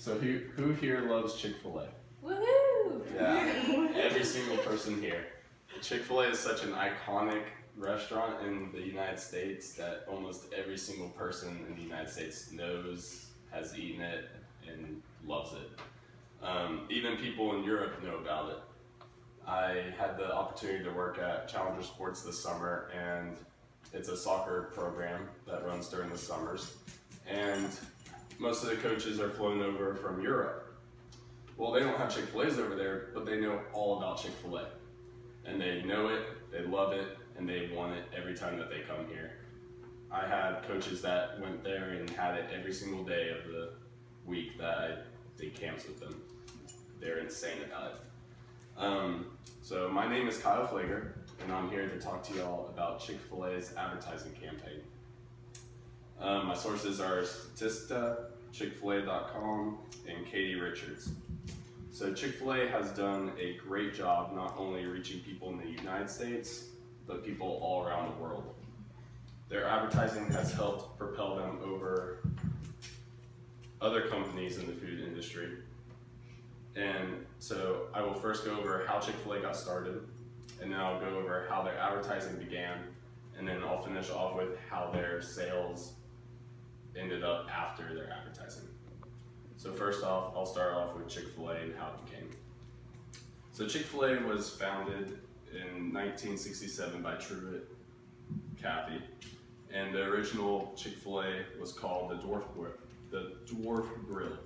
So who here loves Chick-fil-A? Woohoo! Yeah, every single person here. Chick-fil-A is such an iconic restaurant in the United States that almost every single person in the United States knows, has eaten it, and loves it. Even people in Europe know about it. I had the opportunity to work at Challenger Sports this summer, and it's a soccer program that runs during the summers. And most of the coaches are flown over from Europe. Well, they don't have Chick-fil-A's over there, but they know all about Chick-fil-A. And they know it, they love it, and they want it every time that they come here. I had coaches that went there and had it every single day of the week that I did camps with them. They're insane about it. So my name is Kyle Flager, and I'm here to talk to y'all about Chick-fil-A's advertising campaign. My sources are Statista, Chick-fil-A.com, and Katie Richards. So Chick-fil-A has done a great job not only reaching people in the United States, but people all around the world. Their advertising has helped propel them over other companies in the food industry. And so I will first go over how Chick-fil-A got started, and then I'll go over how their advertising began, and then I'll finish off with how their sales ended up after their advertising. So first off, I'll start off with Chick-fil-A and how it became. So Chick-fil-A was founded in 1967 by Truett Cathy, and the original Chick-fil-A was called the Dwarf Grill,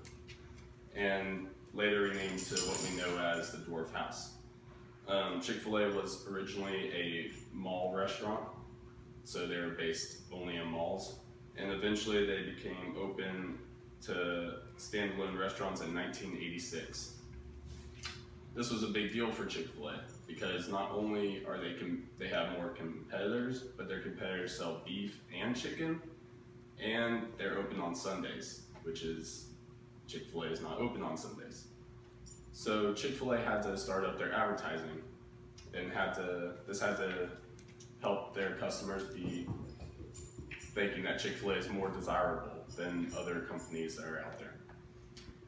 and later renamed to what we know as the Dwarf House. Chick-fil-A was originally a mall restaurant, so they were based only in malls, and eventually they became open to standalone restaurants in 1986. This was a big deal for Chick-fil-A because not only are they have more competitors, but their competitors sell beef and chicken, and they're open on Sundays, which is Chick-fil-A is not open on Sundays. So Chick-fil-A had to start up their advertising, and this had to help their customers be thinking that Chick-fil-A is more desirable than other companies that are out there.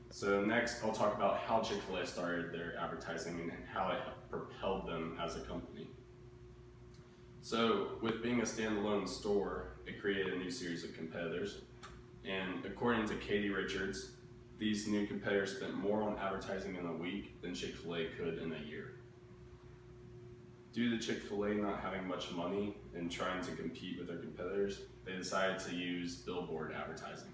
So next, I'll talk about how Chick-fil-A started their advertising and how it propelled them as a company. So with being a standalone store, it created a new series of competitors. And according to Katie Richards, these new competitors spent more on advertising in a week than Chick-fil-A could in a year. Due to Chick-fil-A not having much money and trying to compete with their competitors, they decided to use billboard advertising.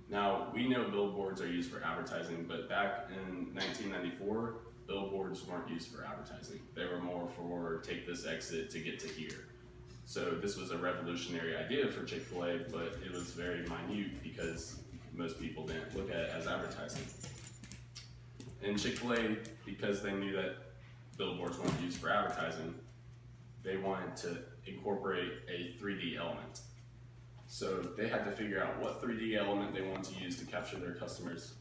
Now, we know billboards are used for advertising, but back in 1994, billboards weren't used for advertising. They were more for take this exit to get to here. So this was a revolutionary idea for Chick-fil-A, but it was very minute because most people didn't look at it as advertising. And Chick-fil-A, because they knew that billboards weren't used for advertising, they wanted to incorporate a 3D element. So they had to figure out what 3D element they wanted to use to capture their customers'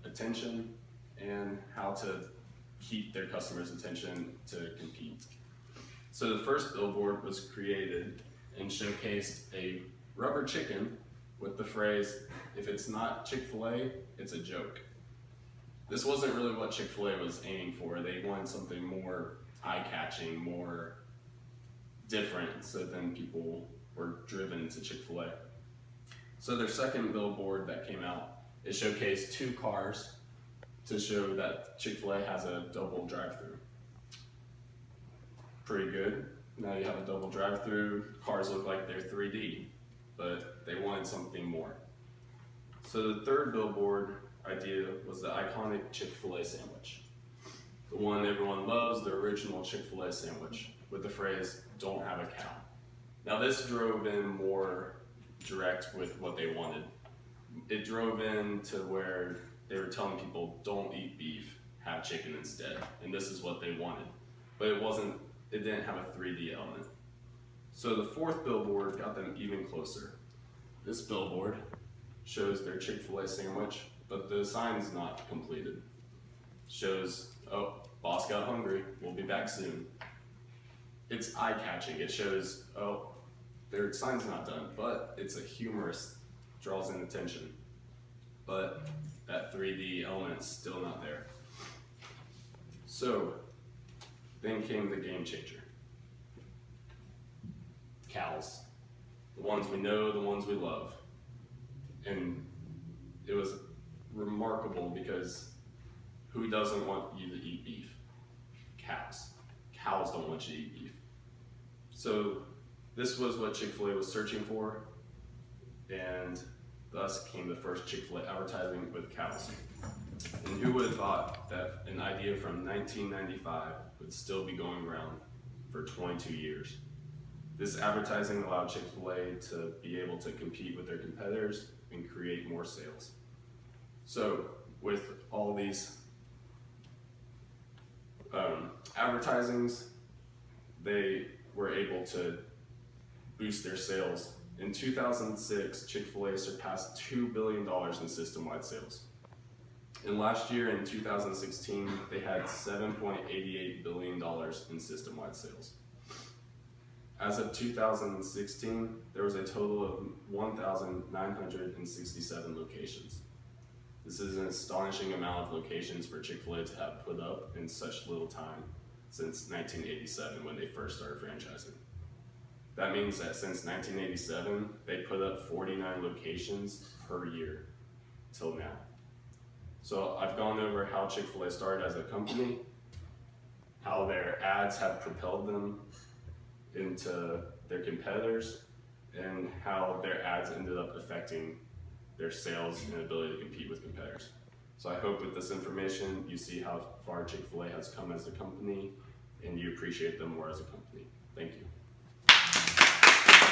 attention and how to keep their customers' attention to compete. So the first billboard was created and showcased a rubber chicken with the phrase, "If it's not Chick-fil-A, it's a joke." This wasn't really what Chick-fil-A was aiming for. They wanted something more eye-catching, more different, so then people were driven to Chick-fil-A. So their second billboard that came out, it showcased two cars to show that Chick-fil-A has a double drive-through. Pretty good. Now you have a double drive-through, cars look like they're 3D, but they wanted something more. So the third billboard idea was the iconic Chick-fil-A sandwich. The one everyone loves, the original Chick-fil-A sandwich, with the phrase, "Don't have a cow." Now this drove in more direct with what they wanted. It drove in to where they were telling people, don't eat beef, have chicken instead. And this is what they wanted. But it didn't have a 3D element. So the fourth billboard got them even closer. This billboard shows their Chick-fil-A sandwich, but the sign's not completed. Shows, oh, boss got hungry, we'll be back soon. It's eye-catching. It shows, oh, their sign's not done, but it's a humorous, draws in attention. But that 3D element's still not there. So then came the game changer. Cows. The ones we know, the ones we love. And it was remarkable because who doesn't want you to eat beef? Cows. Cows don't want you to eat beef. So this was what Chick-fil-A was searching for, and thus came the first Chick-fil-A advertising with cows. And who would have thought that an idea from 1995 would still be going around for 22 years? This advertising allowed Chick-fil-A to be able to compete with their competitors and create more sales. So with all these advertisings, they were able to boost their sales. In 2006, Chick-fil-A surpassed $2 billion in system-wide sales. And last year, in 2016, they had $7.88 billion in system-wide sales. As of 2016, there was a total of 1,967 locations. This is an astonishing amount of locations for Chick-fil-A to have put up in such little time since 1987 when they first started franchising. That means that since 1987, they put up 49 locations per year till now. So I've gone over how Chick-fil-A started as a company, how their ads have propelled them into their competitors, and how their ads ended up affecting their sales and ability to compete with competitors. So I hope with this information, you see how far Chick-fil-A has come as a company, and you appreciate them more as a company. Thank you.